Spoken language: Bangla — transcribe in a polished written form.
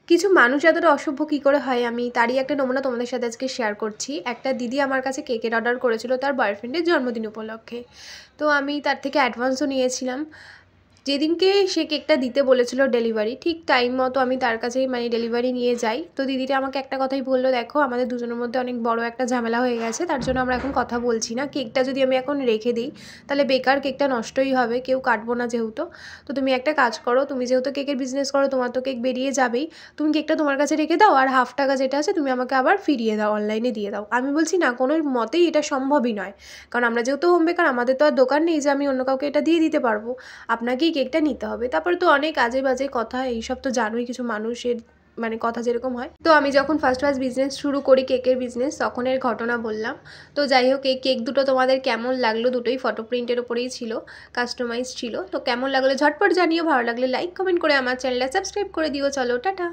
কিছু মানুষ এতটা অসভ্য কী করে হয় আমি তারই একটা নমুনা তোমাদের সাথে আজকে শেয়ার করছি। একটা দিদি আমার কাছে কেকের অর্ডার করেছিল তার বয়ফ্রেন্ডের জন্মদিন উপলক্ষে। তো আমি তার থেকে অ্যাডভান্সও নিয়েছিলাম। যেদিনকে সে কেকটা দিতে বলেছিল ডেলিভারি, ঠিক টাইম মতো আমি তার কাছেই মানে ডেলিভারি নিয়ে যাই। তো দিদিটা আমাকে একটা কথাই বললো, দেখো আমাদের দুজনের মধ্যে অনেক বড় একটা ঝামেলা হয়ে গেছে, তার জন্য আমরা এখন কথা বলছি না। কেকটা যদি আমি এখন রেখে দিই তাহলে বেকার কেকটা নষ্টই হবে, কেউ কাটবো না যেহেতু। তো তুমি একটা কাজ করো, তুমি যেহেতু কেকের বিজনেস করো তোমার তো কেক বেরিয়ে যাবেই, তুমি কেকটা তোমার কাছে রেখে দাও আর হাফ টাকা যেটা আছে তুমি আমাকে আবার ফিরিয়ে দাও, অনলাইনে দিয়ে দাও। আমি বলছি না, কোনো মতেই এটা সম্ভবই নয়, কারণ আমরা যেহেতু হোম বেকার আমাদের তো আর দোকান নেই যে আমি অন্য কাউকে এটা দিয়ে দিতে পারবো, আপনাকেই কেকটা নিতে হবে। তারপরে তো অনেক আজে বাজে কথা, এইসব তো জানোই কিছু মানুষের মানে কথা যেরকম হয়। তো আমি যখন ফার্স্ট বিজনেস শুরু করি কেকের বিজনেস তখনের ঘটনা বললাম। তো যাই হোক, এই কেক দুটো তোমাদের কেমন লাগলো, দুটোই ফটো প্রিন্টের ওপরেই ছিল, কাস্টমাইজ ছিল। তো কেমন লাগলো ঝটপট জানিও, ভালো লাগলে লাইক কমেন্ট করে আমার চ্যানেলটা সাবস্ক্রাইব করে দিও। চলো টাটা।